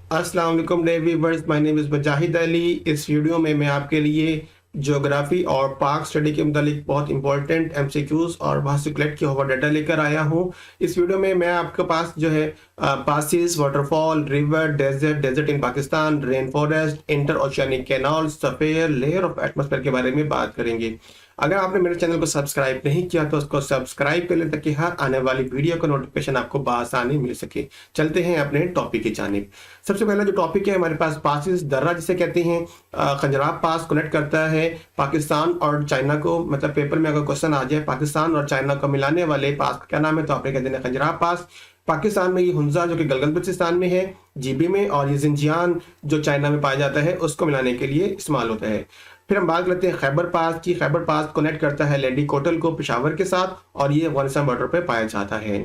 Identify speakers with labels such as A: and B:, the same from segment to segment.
A: अस्सलाम वालेकुम dear viewers, my name is Mujahid Ali. इस वीडियो में मैं आपके लिए ज्योग्राफी और पाक स्टडी के मुतालिक बहुत इंपॉर्टेंट एमसीक्यूज और वहाँ से कलेक्ट किया हुआ डाटा लेकर आया हूँ। इस वीडियो में मैं आपके पास जो है passes, waterfall, river, desert in Pakistan, rain forest, interoceanic canal, sphere, layer of atmosphere के बारे में बात करेंगे। अगर आपने मेरे चैनल को सब्सक्राइब नहीं किया तो उसको सब्सक्राइब कर लें ताकि हर आने वाली वीडियो का नोटिफिकेशन आपको बआसानी मिल सके। चलते हैं अपने टॉपिक की जानिब। सबसे पहला जो टॉपिक है हमारे पास पासिस दर्रा जिसे कहते हैं। खंजराब पास कनेक्ट करता है पाकिस्तान और चाइना को। मतलब पेपर में अगर क्वेश्चन आ जाए पाकिस्तान और चाइना को मिलाने वाले पास का क्या नाम है तो आपने कह देना खंजराब पास। पाकिस्तान में ये हुंजा जो कि गलगत बल्तिस्तान में है, जीबी में, और ये जिंजियान जो चाइना में पाया जाता है उसको मिलाने के लिए इस्तेमाल होता है। फिर हम बात करते हैं खैबर पास की। खैबर पास कनेक्ट करता है लेडी कोटल को पेशावर के साथ और ये अफगानिस्तान बॉर्डर पर पाया जाता है।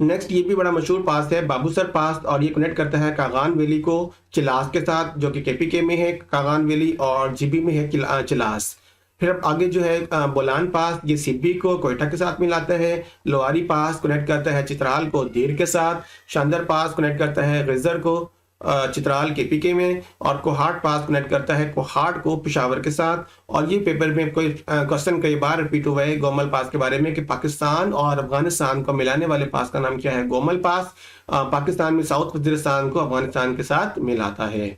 A: नेक्स्ट ये भी बड़ा मशहूर पास है बाबूसर पास और ये कनेक्ट करता है कागान वैली को चिलास के साथ जो कि केपीके में है कागान वैली, और जीबी में है चिलास। फिर अब आगे जो है बोलान पास, ये सिब्बी को कोयटा के साथ मिलाता है। लोहारी पास कनेक्ट करता है चित्राल को दीर के साथ। शानदर पास कनेक्ट करता है गजर को चित्राल केपीके में, और कोहाट पास कनेक्ट करता है कोहाट को पेशावर के साथ। और ये पेपर में कोई क्वेश्चन कई बार रिपीट हुआ है गोमल पास के बारे में कि पाकिस्तान और अफगानिस्तान को मिलाने वाले पास का नाम क्या है, गोमल पास। पाकिस्तान में साउथ वजीरिस्तान को अफगानिस्तान के साथ मिलाता है।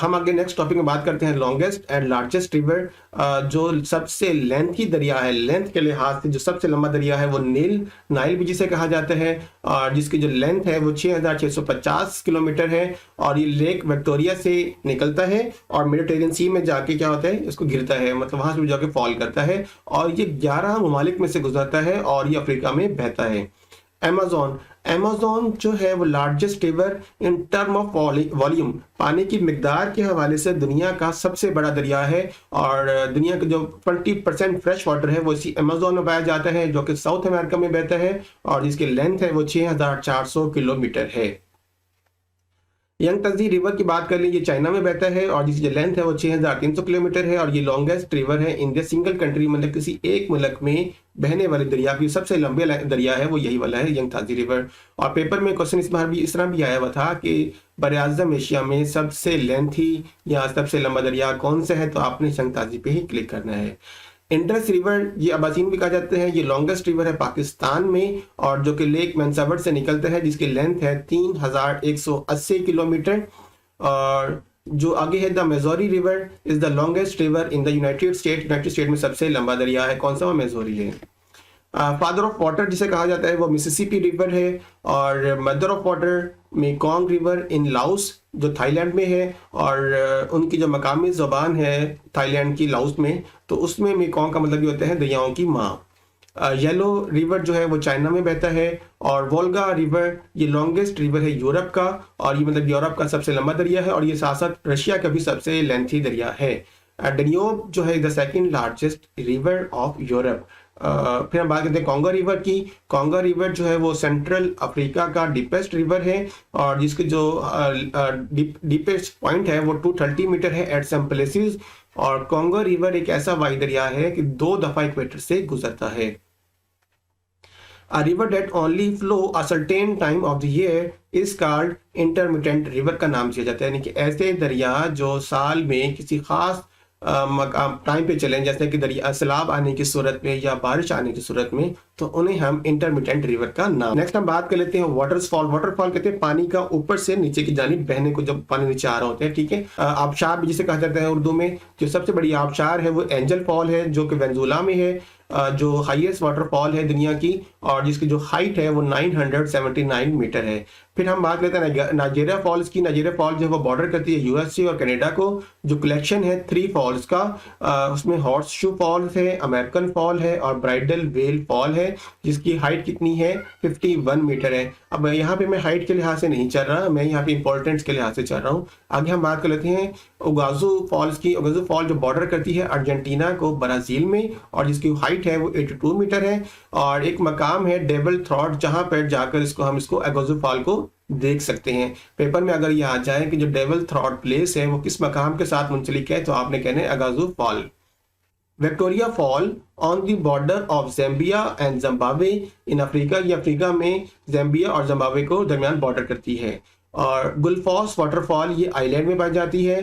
A: हम आगे नेक्स्ट टॉपिक में बात करते हैं लॉन्गेस्ट एंड लार्जेस्ट रिवर। जो सबसे लेंथी दरिया है, लेंथ के लिहाज से जो सबसे लंबा दरिया है वो नाइल भी जिसे कहा जाता है, और जिसकी जो लेंथ है वो 6650 किलोमीटर है। और ये लेक विक्टोरिया से निकलता है और मेडिटेरियन सी में जाके क्या होता है इसको गिरता है, मतलब वहां से जाके फॉल करता है, और ये 11 ममालिक में से गुजरता है और ये अफ्रीका में बहता है। अमेज़न जो है वो largest river in term of volume, पानी की मिकदार के हवाले से दुनिया का सबसे बड़ा दरिया है। और दुनिया का जो 20% फ्रेश वाटर है वो इसी अमेज़न में पाया जाता है जो कि साउथ अमेरिका में बहता है, और जिसकी लेंथ है वो 6400 किलोमीटर है। यांगत्ज़ी रिवर की बात कर ली, ये चाइना में बहता है और जिसकी लेंथ है वो 6300 किलोमीटर है, और ये लॉन्गेस्ट रिवर है इन द सिंगल कंट्री, मतलब किसी एक मुल्क में बहने वाले दरिया की सबसे लंबे दरिया है वो यही वाला है यांगत्ज़ी रिवर। और पेपर में क्वेश्चन इस बार भी इस तरह भी आया हुआ था कि बरआज़म एशिया में सबसे लेंथी या सबसे लंबा दरिया कौन सा है, तो आपने यांगत्ज़ी पे ही क्लिक करना है। इंडस रिवर ये अबासीन भी कहा जाता है, ये लॉन्गेस्ट रिवर है पाकिस्तान में, और जो कि लेक मैनसावट से निकलता है जिसकी लेंथ है 3180 किलोमीटर। और जो आगे है the Missouri river is the longest river in the United State में सबसे लंबा दरिया है। कौन सा? मिज़ोरी है। फादर ऑफ वाटर जिसे कहा जाता है वो मिसिसिपी रिवर है, और mother of water Mekong river in Laos जो थाईलैंड में है, और उनकी जो मकामी ज़बान है थाईलैंड की लाओस में, तो उसमें मेकोंग का मतलब ये होता है दरियाओं की माँ। येलो रिवर जो है वो चाइना में बहता है, और वोल्गा रिवर ये लॉन्गेस्ट रिवर है यूरोप का, और ये मतलब यूरोप का सबसे लंबा दरिया है, और ये साथ साथ रशिया का भी सबसे लेंथी दरिया है। डेन्यूब जो है the second largest river of Europe. फिर हम बात करते हैं कोंगो रिवर की। कोंगो रिवर जो है वो सेंट्रल अफ्रीका का डीपेस्ट रिवर है, और जिसके जो डीपेस्ट पॉइंट है वो 230 मीटर है एट सम प्लेसेस। और कोंगो रिवर एक ऐसा वाही दरिया है कि 2 दफा इक्वेटर से गुजरता है। A river that only flow a certain time of the year is called intermittent river का नाम दिया जाता है, यानी कि ऐसे दरिया जो साल में किसी खास टाइम पे चलें, जैसे कि दरिया सैलाब आने की सूरत में या बारिश आने की सूरत में, तो उन्हें हम इंटरमिटेंट रिवर का नाम। नेक्स्ट हम बात कर लेते हैं वाटरफॉल। वाटरफॉल कहते हैं पानी का ऊपर से नीचे की जानिब बहने को, जब पानी नीचे आ रहा होता है, ठीक है। आबशार भी जिसे कहा जाता है उर्दू में। जो सबसे बड़ी आबशार है वो एंजल फॉल है जो कि वेनेजुला में है, जो हाईएस्ट वाटरफॉल है दुनिया की, और जिसकी जो हाइट है वो 979 मीटर है। फिर हम बात करते हैं नाइजेरिया फॉल्स की। नाइजेरिया फॉल जो वो बॉर्डर करती है यूएसए और कनाडा को। जो कलेक्शन है 3 फॉल्स का, उसमें हॉर्स शू फॉल्स है, अमेरिकन फॉल है, और ब्राइडल वेल फॉल है, जिसकी हाइट कितनी है 51 मीटर है। अब यहाँ पे मैं हाइट के लिहाज से नहीं चल रहा, मैं यहाँ पे इंपॉर्टेंस के लिहाज से चल रहा हूँ। आगे हम बात कर लेते हैं ओगाजू फॉल्स की। ओगाजू फॉल जो बॉर्डर करती है अर्जेंटीना को ब्राजील में, और जिसकी हाइट है वो 82 मीटर है। और एक मकाम है डेबल थ्रॉट जहां पर जाकर हम इसको ओगाजू फॉल को देख सकते हैं। पेपर में अगर ये आ जाए कि जो डेबल थ्रॉट प्लेस है वो किस मकाम के साथ मुंसलिक है, तो आपने कहना है Iguazu fall. Victoria fall on the border of Zambia and Zimbabwe in Africa. ये अफ्रीका में ज़ाम्बिया और जिम्बाब्वे को दरमियान बॉर्डर करती है। और गुल्फॉस वाटरफॉल ये आइलैंड में पाई जाती है।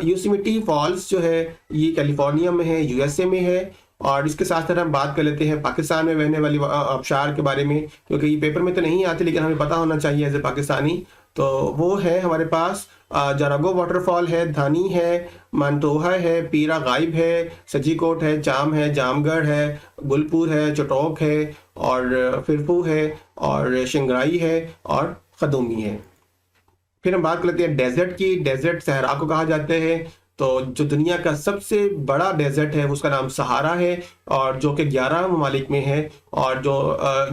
A: योसेमिटी फॉल्स जो है ये कैलिफोर्निया में है, यूएसए में है। और इसके साथ साथ हम बात कर लेते हैं पाकिस्तान में बहने वाली आबशार के बारे में, क्योंकि ये पेपर में तो नहीं आती लेकिन हमें पता होना चाहिए एज ए पाकिस्तानी। तो वो है हमारे पास जारागो वाटरफॉल है, धानी है, मंटोहा है, पीरा गाइब है, सजीकोट है, चाम है, जामगढ़ है, गुलपुर है, चटोक है, और फिरफू है, और शिंगराई है, और खदूमी है। फिर हम बात कर लेते हैं डेजर्ट की। डेजर्ट सहरा को कहा जाता है। तो जो दुनिया का सबसे बड़ा डेजर्ट है उसका नाम सहारा है, और जो कि 11 ममालिक में है, और जो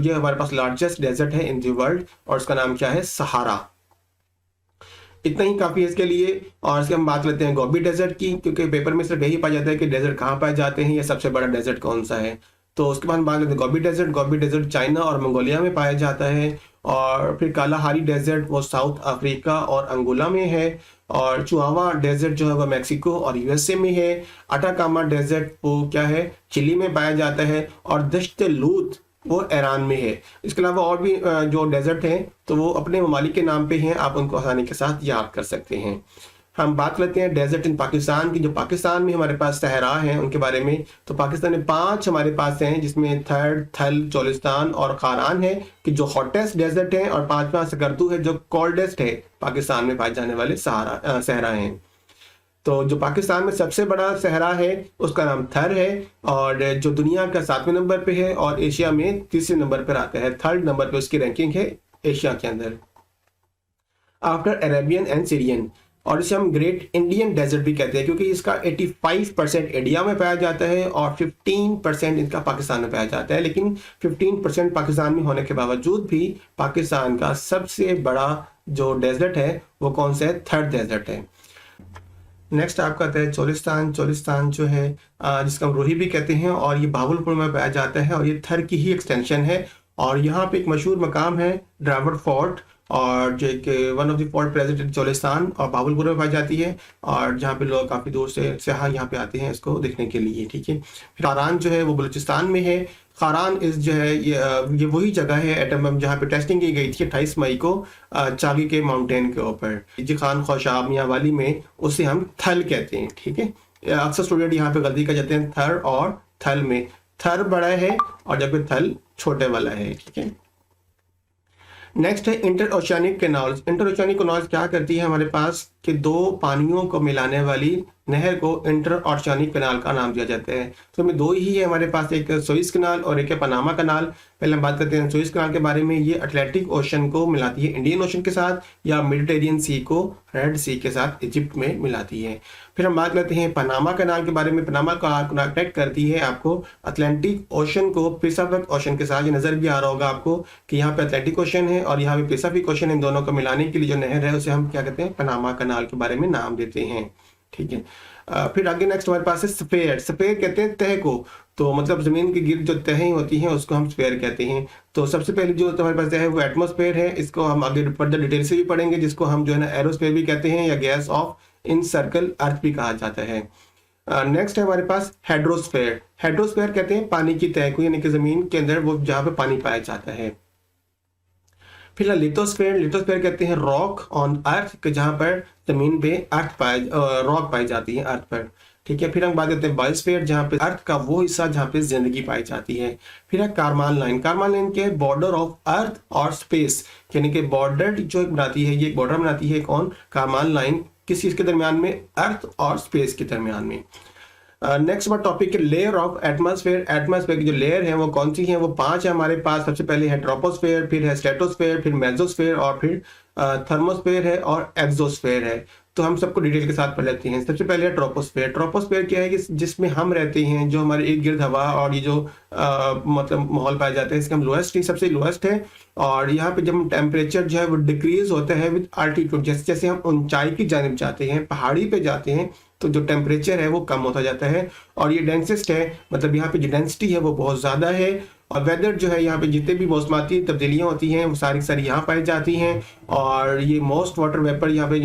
A: ये हमारे पास लार्जेस्ट डेजर्ट है इन दी वर्ल्ड, और उसका नाम क्या है, सहारा। इतना ही काफ़ी है इसके लिए। और इसके हम बात लेते हैं गोबी डेजर्ट की, क्योंकि पेपर में सिर्फ यही पाया जाता है कि डेजर्ट कहाँ पाए जाते हैं या सबसे बड़ा डेजर्ट कौन सा है। तो उसके बाद हम बात लेते हैं Gobi desert. Gobi desert China और मंगोलिया में पाया जाता है। और फिर कालाहारी डेजर्ट वो साउथ अफ्रीका और अंगोला में है। और चुआवा डेजर्ट जो है वह मैक्सिको और यूएसए में है। अटाकामा डेजर्ट वो क्या है, चिली में पाया जाता है। और दश्त लूत वो ईरान में है। इसके अलावा और भी जो डेजर्ट हैं तो वो अपने ममालिक के नाम पे हैं, आप उनको आसानी के साथ याद कर सकते हैं। हम बात लेते हैं डेजर्ट इन पाकिस्तान की। जो पाकिस्तान में हमारे पास सहरा हैं उनके बारे में, तो पाकिस्तान में 5 हमारे पास हैं, जिसमें थर्ड, थल, चोलिस्तान और खारान है कि जो हॉटेस्ट डेजर्ट है, और 5वां सकर्दू है जो कोल्डेस्ट है पाकिस्तान में पाए जाने वाले सहरा हैं। तो जो पाकिस्तान में सबसे बड़ा सहरा है उसका नाम थर है, और जो दुनिया का 7वें नंबर पे है, और एशिया में 3रे नंबर पर आता है। 3rd नंबर पे उसकी रैंकिंग है एशिया के अंदर, आफ्टर अरेबियन एंड सीरियन। और इसे हम ग्रेट इंडियन डेजर्ट भी कहते हैं, क्योंकि इसका 85% इंडिया में पाया जाता है और 15% इसका पाकिस्तान में पाया जाता है। लेकिन 15% पाकिस्तान में होने के बावजूद भी पाकिस्तान का सबसे बड़ा जो डेजर्ट है वो कौन सा है, 3rd डेजर्ट है। नेक्स्ट आपका आता है चोलिस्तान। चोलिस्तान जो है जिसका हम रोही भी कहते हैं, और ये भावलपुर में पाया जाता है, और ये थर की ही एक्सटेंशन है। और यहाँ पे एक मशहूर मकाम है ड्रावर फोर्ट, और जो एक one of the fort present in Cholistan और भावलपुर में पाई जाती है, और जहाँ पे लोग काफ़ी दूर से सयाह यहाँ पे आते हैं इसको देखने के लिए। ठीक है। फिर खारान जो है वो बलूचिस्तान में है। खारान इस जो है ये वही जगह है एटम बम जहाँ पे टेस्टिंग की गई थी 28 मई को चागी के माउंटेन के ऊपर, जी खान ख्वाशाब मियाँ वाली में। उसे हम थल कहते हैं। ठीक है। अक्सर स्टूडेंट यहाँ पे गलती कर जाते हैं थर और थल में। थर बड़ा है और जबकि थल छोटे वाला है। ठीक है। नेक्स्ट है inter oceanic canals. Inter oceanic canals क्या करती है हमारे पास कि 2 पानियों को मिलाने वाली नहर को इंटर ओशियानिक कैनाल का नाम दिया जाता है। तो हमें 2 ही है हमारे पास, एक सुएज कैनाल और एक है पनामा कैनाल। पहले हम बात करते हैं सुएज कैनाल के बारे में। ये अटलांटिक ओशन को मिलाती है इंडियन ओशन के साथ, या मेडिटेरियन सी को रेड सी के साथ इजिप्ट में मिलाती है। फिर हम बात करते हैं पनामा कैनाल के बारे में। पनामा कैनाल कनेक्ट करती है आपको अटलांटिक ओशन को पैसिफिक ओशन के साथ। ये नजर भी आ रहा होगा आपको कि यहाँ पे अटलांटिक ओशन है और यहाँ पे पैसिफिक ओशन, इन दोनों को मिलाने के लिए जो नहर है उसे हम क्या कहते हैं, पनामा कैनाल के बारे में नाम देते हैं। ठीक है। फिर आगे नेक्स्ट हमारे पास है स्फेयर। स्फेयर कहते हैं तह को, तो मतलब जमीन के गिर्द जो तहें होती हैं उसको हम स्फेयर कहते हैं। तो सबसे पहले जो हमारे पास है वो एटमॉस्फेयर है। इसको हम आगे फर्दर डिटेल से भी पढ़ेंगे, जिसको हम जो है ना एरोस्फेयर भी कहते हैं, या गैस ऑफ इन सर्कल अर्थ भी कहा जाता है। नेक्स्ट है हमारे पास हाइड्रोस्फेयर। हाइड्रोस्फेयर कहते हैं पानी की तह को, यानी कि जमीन के अंदर वो जहाँ पे पानी पाया जाता है। फिर लिथोस्फेयर। लिथोस्फेयर कहते हैं रॉक ऑन अर्थ के, जहाँ पर जमीन पे रॉक पाई जाती है अर्थ पर। ठीक है। फिर हम बात करते हैं बायोस्फीयर, जहाँ पे अर्थ का वो हिस्सा जहाँ पे जिंदगी पाई जाती है। फिर है कारमान लाइन। कारमान लाइन के बॉर्डर ऑफ अर्थ और स्पेस, यानी कि बॉर्डर जो बनाती है, ये बॉर्डर बनाती है कौन, कारमान लाइन, किस चीज के दरमियान में, अर्थ और स्पेस के दरमियान में। नेक्स्ट बात टॉपिक है लेयर ऑफ एटमॉस्फेयर। एटमॉस्फेयर की जो लेयर है वो कौन सी है, वो 5 है हमारे पास। सबसे पहले है ट्रोपोस्फेयर, फिर है स्ट्रेटोस्फेयर, फिर मेसोस्फेयर, और फिर थर्मोस्फेयर है, और एक्सोस्फेयर है। तो हम सबको डिटेल के साथ पढ़ लेते हैं। सबसे पहले है ट्रोपोस्फेयर। ट्रोपोस्फेयर क्या है कि जिसमें हम रहते हैं, जो हमारे इर्द गिर्द हवा और ये जो मतलब माहौल पाया जाता है, इसका हम लोएस्ट, सबसे लोएस्ट है। और यहाँ पे जब टेम्परेचर जो है वो डिक्रीज होता है विद अल्टीट्यूड, जैसे जैसे हम ऊंचाई की जानिब जाते हैं, पहाड़ी पे जाते हैं, तो जो टेम्परेचर है वो कम होता जाता है। और ये डेंसेस्ट है, मतलब यहाँ पे जो डेंसिटी है वो बहुत ज़्यादा है। और वेदर जो है यहाँ पे जितने भी मौसमाती तब्दीलियाँ होती हैं वो सारी सारी यहाँ पाई जाती हैं। और ये मोस्ट वाटर वेपर यहाँ पे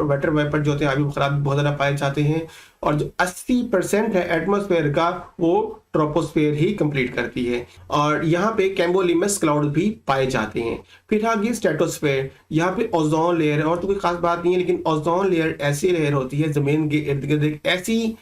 A: वाटर वेपर जो होते हैं आबी बुखारात बहुत ज़्यादा पाए जाते हैं। और जो 80% है एटमॉस्फेयर का वो ट्रोपोस्फेयर ही कंप्लीट करती है। और यहाँ पे कैम्बोलिमस क्लाउड भी पाए जाते हैं। फिर आगे स्ट्रेटोस्फेयर, यहाँ पे ओजोन लेयर है और तो कोई खास बात नहीं है, लेकिन ओजोन लेयर ऐसी लेयर होती है जमीन के इर्द गिर्द एक ऐसी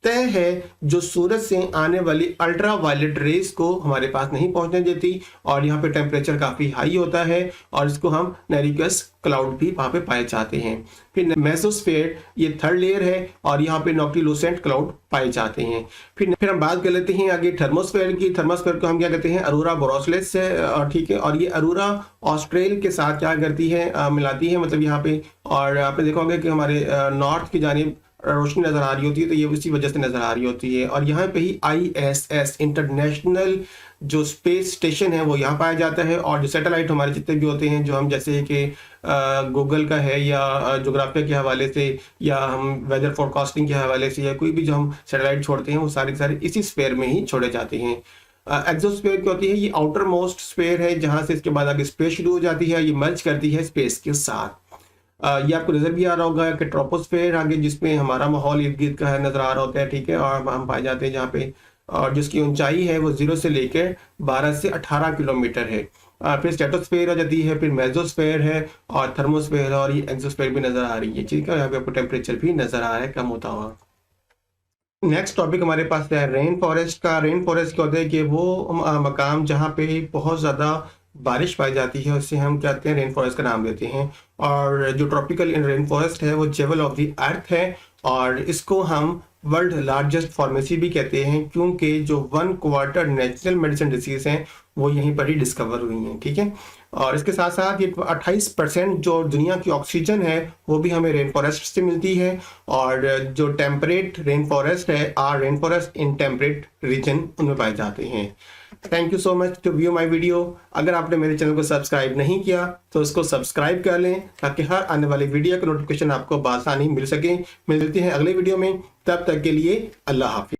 A: तय है जो सूरज से आने वाली अल्ट्रा वायलेट रेस को हमारे पास नहीं पहुंचने देती। और यहाँ पे टेम्परेचर काफी हाई होता है और इसको हम नेरिकस क्लाउड भी वहां पे पाए जाते हैं। फिर मेसोस्फेयर ये थर्ड लेयर है और यहाँ पे नॉक्टिलुसेंट क्लाउड पाए जाते हैं। फिर हम बात कर लेते हैं आगे थर्मोस्फेयर की। थर्मोस्फेयर को हम क्या कहते हैं, अरोरा बोरोसिलिस से, ठीक है। और ये अरोरा ऑस्ट्रेल के साथ क्या करती है, मिलाती है, मतलब यहाँ पे। और आपने देखा होगा कि हमारे नॉर्थ की जानिब रोशनी नजर आ रही होती है, तो ये उसी वजह से नजर आ रही होती है। और यहाँ पे ही ISS इंटरनेशनल जो स्पेस स्टेशन है वो यहाँ पाया जाता है। और जो सैटेलाइट हमारे जितने भी होते हैं, जो हम जैसे कि गूगल का है या जोग्राफिया के हवाले से या हम वेदर फोरकास्टिंग के हवाले से या कोई भी जो हम सैटेलाइट छोड़ते हैं वो सारे सारे इसी स्फीयर में ही छोड़े जाते हैं। एक्सोस्फीयर क्या होती है, ये आउटर मोस्ट स्फीयर है जहाँ से इसके बाद आगे स्पेस शुरू हो जाती है, ये मर्ज करती है स्पेस के साथ। ये आपको नजर भी आ रहा होगा कि ट्रोपोस्फेयर आगे जिसमें हमारा माहौल इर्द गिर्द का नजर आ रहा होता है, ठीक है। और हम पाए जाते हैं जहाँ पे, और जिसकी ऊंचाई है वो 0 से लेकर 12 से 18 किलोमीटर है। फिर स्ट्रेटोस्फेयर आ जाती है, फिर मेसोस्फेयर है और थर्मोस्फेयर है, और ये एक्सोस्फेयर भी नजर आ रही है, ठीक है। यहाँ पे आपको टेम्परेचर भी नजर आ रहा है कम होता हुआ। नेक्स्ट टॉपिक हमारे पास है रेन फॉरेस्ट का। रेन फॉरेस्ट क्या होता है कि वो मकाम जहाँ पे बहुत ज़्यादा बारिश पाई जाती है उससे हम क्या कहते हैं, रेन फॉरेस्ट का नाम देते हैं। और जो ट्रॉपिकल रेन फॉरेस्ट है वो जेवल ऑफ द अर्थ है और इसको हम वर्ल्ड लार्जेस्ट फार्मेसी भी कहते हैं, क्योंकि जो 1/4 नेचुरल मेडिसिन डिसीज हैं वो यहीं पर ही डिस्कवर हुई हैं, ठीक है। और इसके साथ साथ ये 28% जो दुनिया की ऑक्सीजन है वो भी हमें रेन फॉरेस्ट से मिलती है। और जो टेम्परेट रेन फॉरेस्ट है, rain forest in temperate region उनमें पाए जाते हैं। Thank you so much to view my video. अगर आपने मेरे चैनल को सब्सक्राइब नहीं किया तो इसको सब्सक्राइब कर लें ताकि हर आने वाली वीडियो का नोटिफिकेशन आपको बआसानी मिल सके। मिलते हैं अगले वीडियो में, तब तक के लिए अल्लाह हाफिज़।